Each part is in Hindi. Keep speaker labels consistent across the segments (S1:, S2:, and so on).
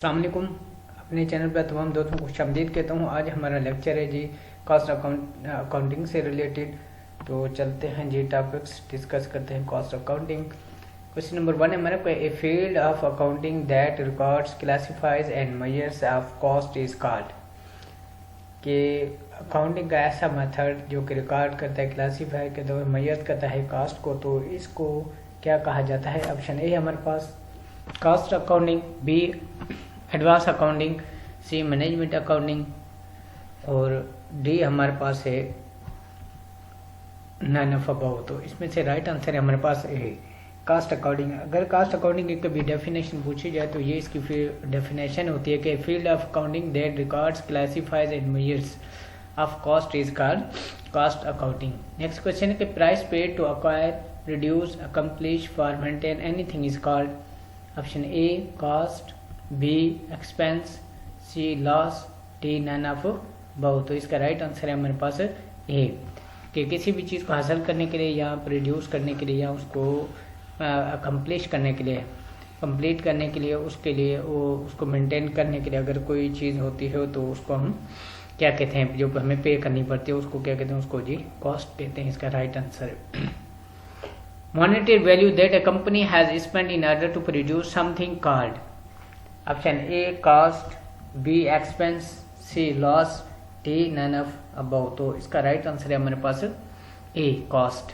S1: अस्सलाम वालेकुम। अपने चैनल पर तमाम दोस्तों को खुशामदीद कहता हूँ। आज हमारा लेक्चर है जी कॉस्ट अकाउंटिंग से रिलेटेड। तो चलते हैं जी, टॉपिक्स डिस्कस करते हैं। कॉस्ट अकाउंटिंग क्वेश्चन नंबर 1 है हमारे को, a field of accounting that records classifies and measures of cost is called. कि अकाउंटिंग का ऐसा मेथड जो कि रिकॉर्ड करता है, क्लासीफाई करता है, मेजर करता है कॉस्ट को, तो इसको क्या कहा जाता है? ऑप्शन ए हमारे पास cost accounting, B advance accounting, C management accounting और डी हमारे पास है नन ऑफ अबव। तो इसमें से राइट आंसर है हमारे पास ए कास्ट अकाउंटिंग। अगर कास्ट अकाउंटिंग की कभी डेफिनेशन पूछी जाए तो ये इसकी डेफिनेशन होती है कि field of accounting that records classifies and measures of cost is called cost accounting. Next question है कि price paid to acquire, reduce, accomplish, for maintain anything is called. Option A cost, B expense, C loss, D none of both. तो इसका राइट आंसर है हमारे पास ए कि किसी भी चीज़ को हासिल करने के लिए या प्रोड्यूस करने के लिए या उसको अकम्प्लिश करने के लिए, कंप्लीट करने के लिए, उसके लिए वो उसको मेंटेन करने के लिए अगर कोई चीज़ होती है तो उसको हम क्या कहते हैं, जो हमें पे करनी पड़ती है उसको क्या कहते हैं? उसको जी कॉस्ट कहते हैं। इसका राइट आंसर है monetary value that a company has spend in order to produce something called. Option A cost, B expense, C loss, D none of above. तो इसका राइट आंसर है हमारे पास A cost.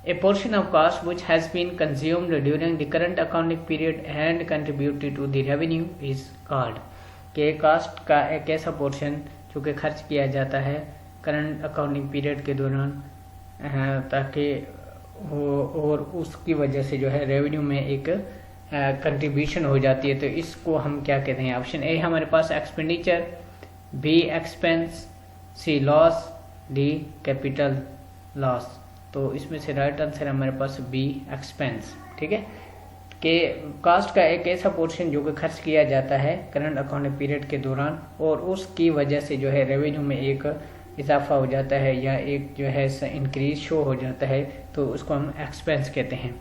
S1: A portion of cost which has been consumed during the current accounting period and contributed to the revenue is called। के कास्ट का एक ऐसा पोर्शन जो कि खर्च किया जाता है करंट अकाउंटिंग पीरियड के दौरान ताकि वो और उसकी वजह से जो है रेवेन्यू में एक कंट्रीब्यूशन हो जाती है, तो इसको हम क्या कहते हैं? ऑप्शन ए हमारे पास expenditure, B expense, C loss, D capital loss. तो इसमें से राइट आंसर है हमारे पास बी एक्सपेंस। ठीक है कि कास्ट का एक ऐसा पोर्शन जो कि खर्च किया जाता है करंट अकाउंटिंग पीरियड के दौरान और उसकी वजह से जो है रेवेन्यू में एक इजाफा हो जाता है या एक जो है इंक्रीज शो हो जाता है, तो उसको हम एक्सपेंस कहते हैं।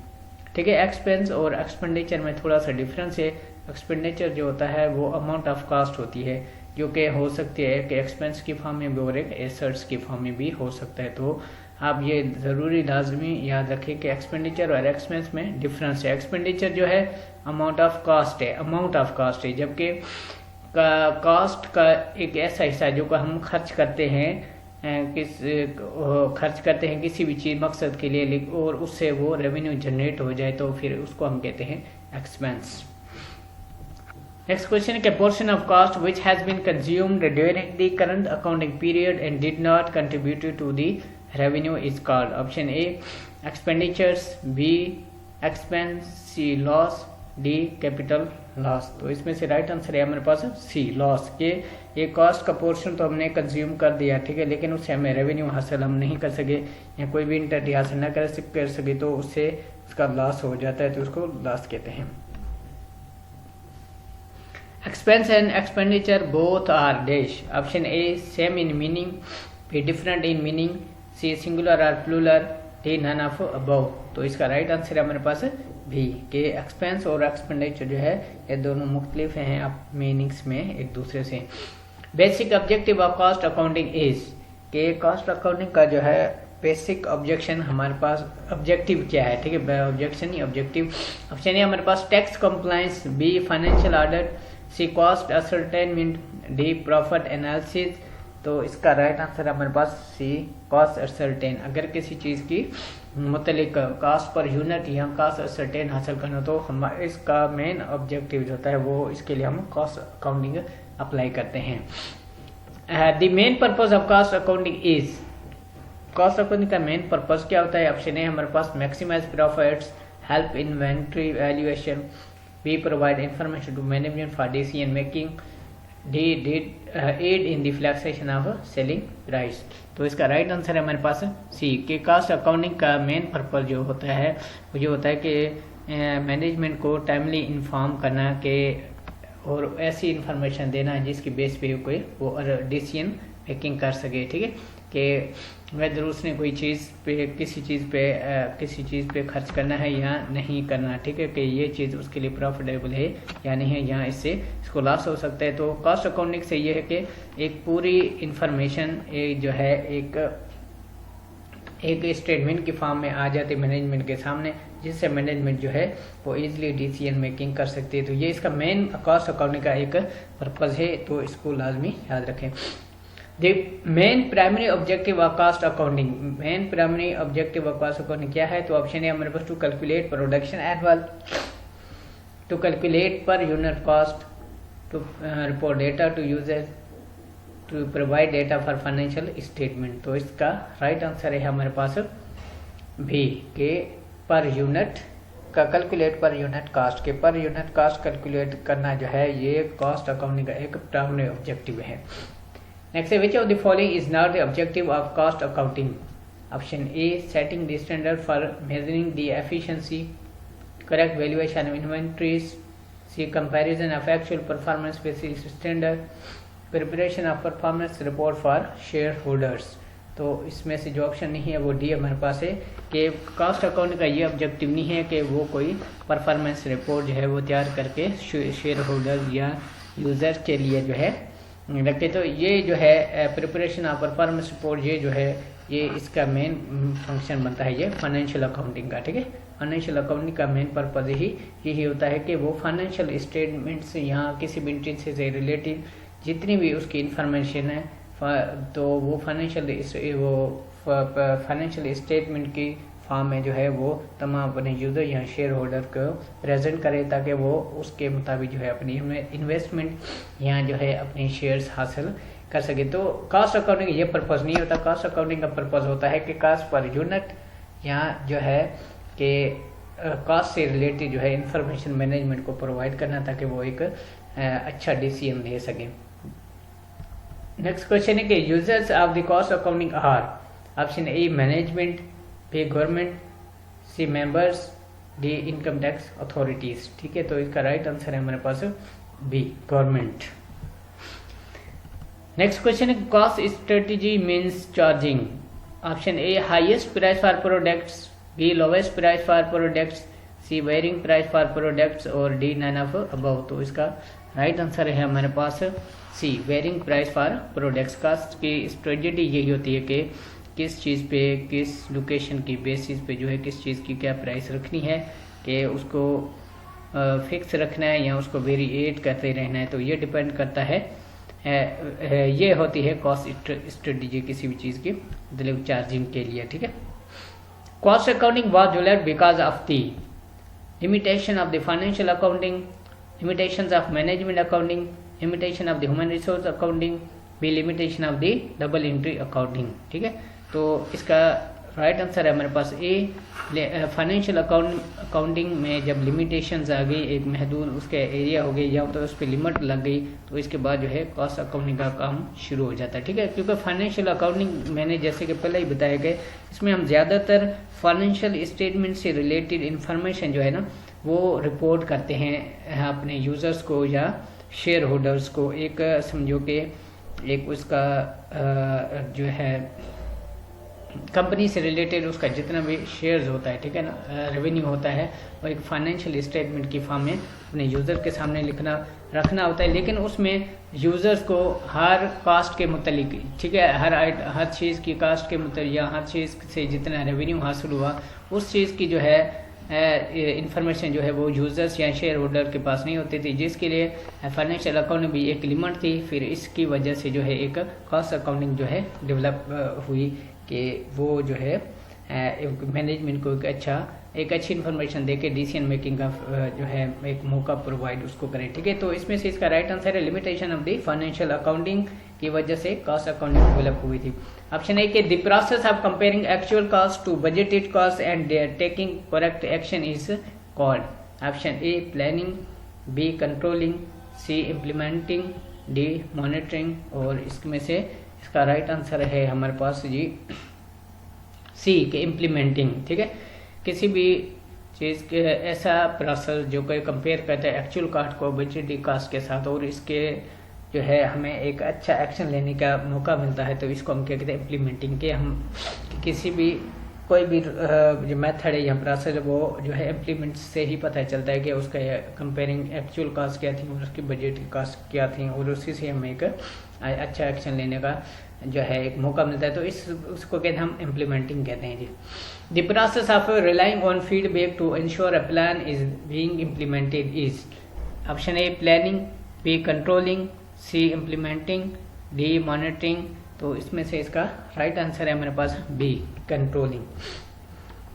S1: ठीक है, एक्सपेंस और एक्सपेंडिचर में थोड़ा सा डिफरेंस है। एक्सपेंडिचर जो होता है वो अमाउंट ऑफ कास्ट होती है जो कि हो सकती है कि एक्सपेंस की फॉर्म में भी और एक एसेट्स की फॉर्म में भी हो सकता है। तो आप ये ज़रूरी लाजमी याद रखें कि एक्सपेंडिचर और एक्सपेंस में डिफरेंस है। एक्सपेंडिचर जो है अमाउंट ऑफ कास्ट है, अमाउंट ऑफ कास्ट है, जबकि कास्ट का एक ऐसा हिस्सा जो कि हम खर्च करते हैं किसी भी चीज़ मकसद के लिए और उससे वो रेवेन्यू जनरेट हो जाए तो फिर उसको हम कहते हैं एक्सपेंस। नेक्स्ट क्वेश्चन है कि portion of cost which has been consumed during the current accounting period and did not contribute to the revenue is called. Option A expenditures, B expense, C loss, D capital loss. तो इसमें से राइट आंसर है हमारे पास सी लॉस। के ये कॉस्ट का पोर्शन तो हमने कंज्यूम कर दिया, ठीक है, लेकिन उससे हमें रेवेन्यू हासिल हम नहीं कर सके या कोई भी इंटरेस्ट हासिल न कर सके तो उससे उसका लॉस हो जाता है, तो उसको लॉस कहते हैं। Expense and expenditure both are dash. Option A same in meaning, B different in meaning, C singular और plural, D none of above. तो इसका राइट आंसर है हमारे पास भी कि एक्सपेंस और एक्सपेंडिचर जो है ये दोनों मुख्तलिफ हैं आप मीनिंग्स में एक दूसरे से। Basic objective of cost accounting is कि कॉस्ट अकाउंटिंग का जो है बेसिक ऑब्जेक्शन हमारे पास ऑब्जेक्टिव क्या है? ठीक है, ऑब्जेक्शन ही ऑब्जेक्टिव। ऑप्शन ए हमारे पास tax compliance, B financial audit, C cost ascertainment, D profit analysis. तो इसका राइट आंसर है हमारे पास सी कॉस्ट असर्टेन। अगर किसी चीज़ की मुतलिक कास्ट पर यूनिट या कास्ट असर्टेन हासिल करना तो हम इसका मेन ऑब्जेक्टिव जो होता है वो इसके लिए हम कॉस्ट अकाउंटिंग अप्लाई करते हैं। The main purpose of cost accounting is, cost accounting का मेन पर्पज क्या होता है? ऑप्शन ए हमारे पास maximize profits, help inventory valuation, B provide information to management for decision making, D aid in the fixation of selling price. तो इसका राइट आंसर है हमारे पास सी कि कास्ट अकाउंटिंग का मेन पर्पज जो होता है वो ये होता है कि मैनेजमेंट को टाइमली इन्फॉर्म करना के और ऐसी इंफॉर्मेशन देना जिसकी बेस पे कोई वो डिसीजन मेकिंग कर सके। ठीक है कि वैदर उसने कोई चीज़ पे किसी चीज़ पे खर्च करना है या नहीं करना, ठीक है, कि ये चीज़ उसके लिए प्रॉफिटेबल है या नहीं है, यहाँ इसको लॉस हो सकता है। तो कॉस्ट अकाउंटिंग से ये है कि एक पूरी इंफॉर्मेशन जो है एक स्टेटमेंट की फॉर्म में आ जाती है मैनेजमेंट के सामने, जिससे मैनेजमेंट जो है वो इजीली डिसीजन मेकिंग कर सकती है। तो ये इसका मेन कॉस्ट अकाउंटिंग का एक पर्पज़ है, तो इसको लाजमी याद रखें। The main primary objective of cost accounting, main primary objective of cost accounting क्या है? तो ऑप्शन है हमारे पास to calculate production annual, to calculate per unit cost, to report data to users, to provide data for financial statement. तो इसका राइट आंसर है हमारे पास भी के पर यूनिट का कैलकुलेट पर यूनिट कास्ट, के पर यूनिट कास्ट कैलकुलेट करना जो है ये कॉस्ट अकाउंटिंग का एक प्राइमरी ऑब्जेक्टिव है। Next, which of the following is not the objective of cost accounting? Option A, setting the standard for measuring the efficiency, correct valuation of inventories, C, comparison of actual performance with standard, preparation of performance report for shareholders। तो इसमें से जो ऑप्शन नहीं है वो डी हमारे पास है कि कॉस्ट अकाउंट का ये ऑब्जेक्टिव नहीं है कि वो कोई परफॉर्मेंस रिपोर्ट जो है वो तैयार करके शेयर होल्डर या यूज़र के लिए जो है रखे। तो ये जो है प्रिपरेशन ऑफ परफॉर्मेंस रिपोर्ट ये जो है ये इसका मेन फंक्शन बनता है ये फाइनेंशियल अकाउंटिंग का, ठीक है। फाइनेंशियल अकाउंटिंग का मेन पर्पज यही होता है कि वो फाइनेंशियल स्टेटमेंट्स या किसी भी एंटिटी से रिलेटेड जितनी भी उसकी इंफॉर्मेशन है तो वो फाइनेंशियल स्टेटमेंट की फॉर्म में जो है वो तमाम अपने यूज़र या शेयर होल्डर को प्रेजेंट करे, ताकि वो उसके मुताबिक जो है अपनी इन्वेस्टमेंट या जो है अपने शेयर्स हासिल कर सके। तो कॉस्ट अकाउंटिंग ये पर्पज़ नहीं होता। कॉस्ट अकाउंटिंग का पर्पज़ होता है कि कॉस्ट पर यूनिट या जो है कि कॉस्ट से रिलेटेड जो है इंफॉर्मेशन मैनेजमेंट को प्रोवाइड करना, ताकि वो एक अच्छा डिसीजन ले सकें। नेक्स्ट क्वेश्चन है कि users of the cost accounting are, option A management, B government, C members, D income tax authorities, ठीक है। तो इसका राइट आंसर है हमारे पास बी गवर्नमेंट। नेक्स्ट क्वेश्चन है cost strategy means charging, option A highest price for products, B lowest price for products, C varying price for products और डी नन ऑफ अबव। तो इसका राइट आंसर है हमारे पास C varying price for products. Cost की स्ट्रेटजी यही होती है कि किस चीज़ पे किस लोकेशन की बेसिस पे जो है किस चीज़ की क्या प्राइस रखनी है, कि उसको फिक्स रखना है या उसको वेरिएट करते रहना है। तो ये डिपेंड करता है ये होती है कॉस्ट स्ट्रेटजी किसी भी चीज़ की मतलब चार्जिंग के लिए, ठीक है। Cost accounting was developed because of the limitation of the financial accounting, limitations of management accounting, limitation of the human resource accounting, भी limitation of the double entry accounting, ठीक है। तो इसका राइट आंसर है हमारे पास ए फाइनेंशियल अकाउंटिंग में जब लिमिटेशंस आ गई, एक महदूद उसके एरिया हो गई या तो उस पर लिमिट लग गई, तो इसके बाद जो है कॉस्ट अकाउंटिंग का काम शुरू हो जाता है, ठीक है। क्योंकि फाइनेंशियल अकाउंटिंग मैंने जैसे कि पहले ही बताया गया, इसमें हम ज़्यादातर फाइनेंशियल स्टेटमेंट से रिलेटेड इंफॉर्मेशन जो है ना वो रिपोर्ट करते हैं अपने यूज़र्स को या शेयर होल्डर्स को। एक समझो कि एक उसका जो है कंपनी से रिलेटेड उसका जितना भी शेयर्स होता है, ठीक है ना, रेवेन्यू होता है, और एक फाइनेंशियल स्टेटमेंट की फॉर्म में अपने यूज़र के सामने रखना होता है। लेकिन उसमें यूज़र्स को हर कास्ट के मुतलिक, ठीक है, हर चीज़ की कास्ट के मुतलिक या हर चीज़ से जितना रेवेन्यू हासिल हुआ उस चीज़ की जो है इंफॉर्मेशन जो है वो यूज़र्स या शेयर होल्डर के पास नहीं होती थी, जिसके लिए फाइनेंशियल अकाउंटिंग भी एक लिमिट थी। फिर इसकी वजह से जो है एक कॉस्ट अकाउंटिंग जो है डेवलप हुई कि वो जो है मैनेजमेंट को एक अच्छी इन्फॉर्मेशन देके डिसीजन मेकिंग का जो है एक मौका प्रोवाइड उसको करें, ठीक है। तो इसमें से इसका राइट आंसर है limitation of the financial accounting की वजह से कॉस्ट अकाउंटिंग डेवलप हुई थी। ऑप्शन ए के the process of comparing actual cost to budgeted cost and taking correct action is called, option A planning, B controlling, C implementing, D monitoring. और इसमें से इसका राइट आंसर है हमारे पास जी सी के इम्प्लीमेंटिंग, ठीक है। किसी भी चीज़ के ऐसा प्रोसेस जो कोई कंपेयर करता है एक्चुअल कॉस्ट को बजटेड कॉस्ट के साथ और इसके जो है हमें एक अच्छा एक्शन लेने का मौका मिलता है, तो इसको हम क्या कहते हैं इम्प्लीमेंटिंग के। हम किसी भी कोई भी जो मेथड है या प्रोसेस वो जो है इम्प्लीमेंट से ही पता चलता है कि उसका कंपेयरिंग एक्चुअल कास्ट क्या थी और उसकी बजट की कास्ट क्या थी, और उसी से हमें एक अच्छा एक्शन लेने का जो है एक मौका मिलता है, तो उसको कहते हैं हम इम्प्लीमेंटिंग कहते हैं जी। The process of relying on feedback to ensure a plan is being implemented is option A planning, B controlling, C implementing, D monitoring. तो इसमें से इसका राइट आंसर है मेरे पास B controlling.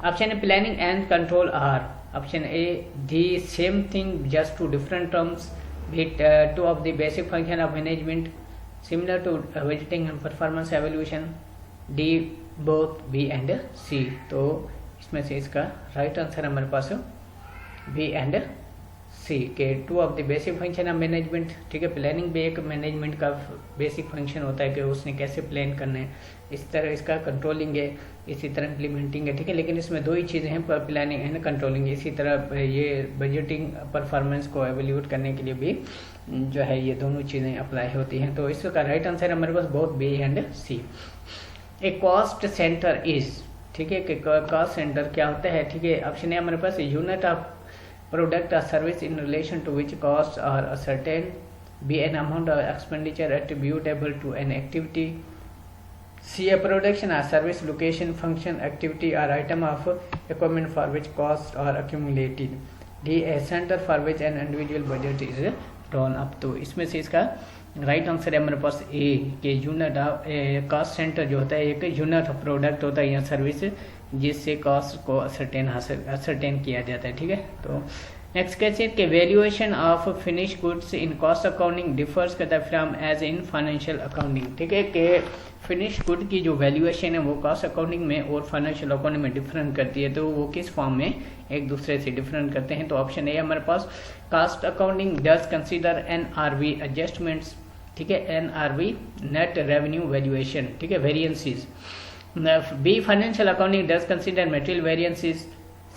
S1: Option A planning and control are option A the same thing just two different terms, B two of the basic function of management similar to budgeting and performance evaluation, D both B and C। तो इसमें से इसका राइट आंसर हमारे पास B and C के to of the basic function of management. ठीक है, प्लानिंग भी एक मैनेजमेंट का बेसिक फंक्शन होता है कि उसने कैसे प्लान करना है, इस तरह इसका कंट्रोलिंग है, इसी तरह इम्प्लीमेंटिंग है। ठीक है, लेकिन इसमें दो ही चीज़ें हैं, प्लानिंग एंड कंट्रोलिंग। इसी तरह ये बजटिंग परफॉर्मेंस को एवेल्यूट करने के लिए भी जो है ये दोनों चीज़ें अप्लाई होती हैं। तो इसका राइट आंसर हमारे पास both B and C. A cost centre is, ठीक है, कि कॉस्ट सेंटर क्या होता है। ठीक है, ऑप्शन ए हमारे पास unit of product or service in relation to which costs are ascertained, be an amount of expenditure attributable to an activity, C a production or service location, function, activity or item of equipment for which costs are accumulated, D a center for which an individual budget is drawn up। तो इसमें से इसका राइट आंसर है हमारे पास ए के यूनिट ऑफ कॉस्ट सेंटर जो होता है एक यूनिट ऑफ प्रोडक्ट होता है या सर्विस जिससे कॉस्ट को असरटेन किया जाता है। ठीक है, तो नेक्स्ट क्वेश्चन के valuation of finish goods in cost accounting differs करता है from as in financial accounting. ठीक है, कि फिनिश गुड की जो वैल्यूएशन है वो कॉस्ट अकाउंटिंग में और फाइनेंशियल अकाउंटिंग में डिफरेंट करती है, तो वो किस फॉर्म में एक दूसरे से डिफरेंट करते हैं। तो ऑप्शन ए हमारे पास cost accounting does consider NRV adjustments. ठीक है, NRV नेट रेवेन्यू वैल्यूएशन, ठीक है, variances. B financial accounting does consider material variances,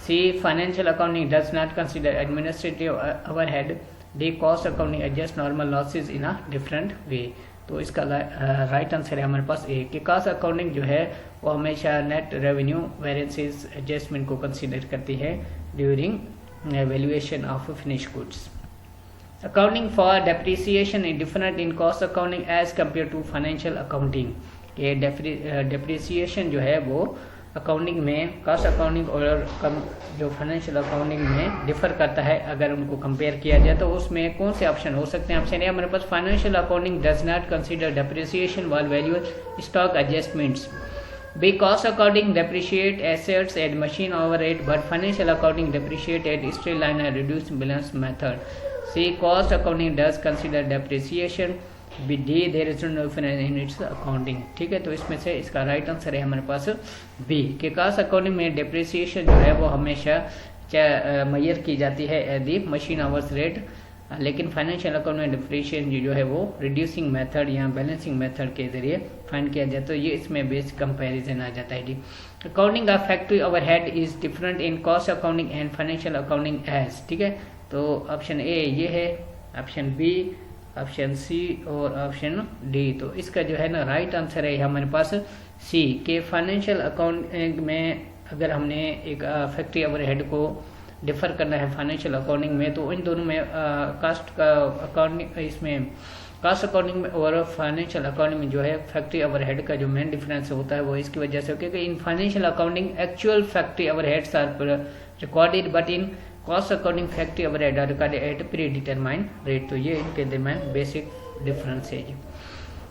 S1: C financial accounting does not consider administrative overhead, D cost accounting adjusts normal losses in a different way। तो इसका राइट आंसर है हमारे पास ए कि कॉस्ट अकाउंटिंग जो है वो हमेशा नेट रेवेन्यू वेरिएंसेस एडजस्टमेंट को कंसीडर करती है during valuation of finish goods. Accounting for depreciation is different in cost accounting as compare to financial accounting. ये डेप्रिसिएशन जो है वो अकाउंटिंग में कॉस्ट अकाउंटिंग और जो फाइनेंशियल अकाउंटिंग में डिफर करता है। अगर उनको कंपेयर किया जाए तो उसमें कौन से ऑप्शन हो सकते हैं। ऑप्शन ए हमारे पास financial accounting does not consider depreciation while value stock adjustments, B cost accounting depreciate assets at machine overhead but financial accounting depreciate at straight line and reduce balance method, C cost accounting does consider depreciation, B D there is no difference in its accounting. ठीक है, तो इसमें से इसका राइट आंसर है हमारे पास बी कि कॉस्ट अकाउंटिंग में डेप्रिसिएशन जो है वो हमेशा मेजर की जाती है at the machine hours rate, लेकिन फाइनेंशियल अकाउंट में डेप्रिसिएशन जो है वो रिड्यूसिंग मेथड या बैलेंसिंग मेथड के जरिए फाइंड किया जाता है। तो ये इसमें बेसिक कंपैरिजन आ जाता है जी। Accounting of factory overhead is different in cost accounting and financial accounting as. ठीक है, तो ऑप्शन ए ये है, ऑप्शन बी, ऑप्शन सी और ऑप्शन डी। तो इसका जो है ना राइट आंसर है हमारे पास सी के फाइनेंशियल अकाउंटिंग में अगर हमने एक फैक्ट्री ओवरहेड को डिफर करना है फाइनेंशियल अकाउंटिंग में, तो इन दोनों में कास्ट का अकाउंटिंग इसमें कास्ट अकाउंटिंग में और फाइनेंशियल अकाउंटिंग में जो है फैक्ट्री ओवरहेड का जो मेन डिफरेंस होता है वो इसकी वजह से, क्योंकि in financial accounting actual factory overheads are recorded but in cost accounting factory overhead are recorded at predetermined rate. तो ये इनके दरमियान बेसिक डिफरेंस है जी।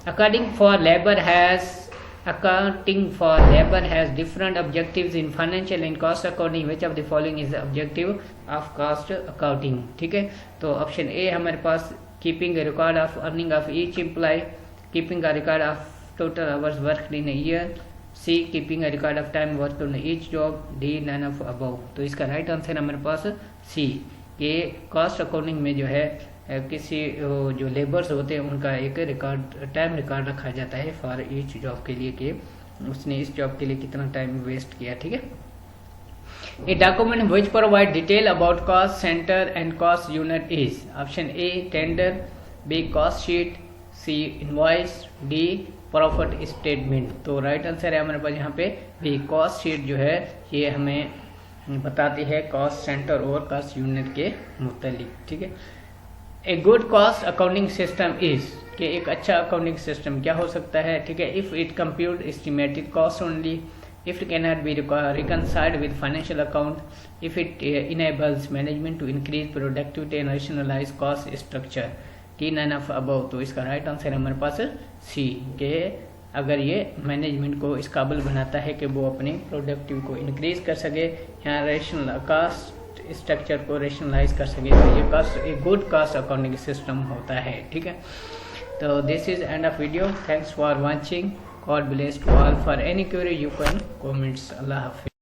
S1: According for labour has accounting for labor has different objectives in financial and cost accounting, which of the following is the objective of cost accounting। ठीक है, तो ऑप्शन ए हमारे पास keeping a record of earning of each employee, keeping a record of total hours worked in a year, C keeping a record of time worked on each job, D none of above। तो इसका राइट आंसर हमारे पास सी के कॉस्ट अकाउंटिंग में जो है किसी जो लेबर्स होते हैं उनका एक रिकॉर्ड टाइम रिकॉर्ड रखा जाता है फॉर ईच जॉब के लिए कि उसने इस जॉब के लिए कितना टाइम वेस्ट किया। ठीक है, a document which provide detail about cost centre and cost unit is option A tender, B cost sheet, C invoice, D profit statement. तो राइट आंसर है हमारे पास यहाँ पे भी कॉस्ट शीट जो है ये हमें बताती है कॉस्ट सेंटर और कॉस्ट यूनिट के मुतालिक। ठीक है, a good cost accounting system is कि एक अच्छा अकाउंटिंग सिस्टम क्या हो सकता है। ठीक है, if it compute estimated cost only, if it cannot be reconciled with financial account, if it enables management to increase productivity and rationalize cost structure, T nine of above. तो इसका राइट आंसर हमारे पास सी के अगर ये मैनेजमेंट को इस काबिल बनाता है कि वो अपनी प्रोडक्टिव को इंक्रीज कर सके या रेशनल कास्ट स्ट्रक्चर को रेशनलाइज कर सके, तो ये कास्ट एक गुड कास्ट अकाउंटिंग सिस्टम होता है। ठीक है, तो this is end of video. Thanks for watching. God bless to all. For any query you can comments. Allah Hafiz.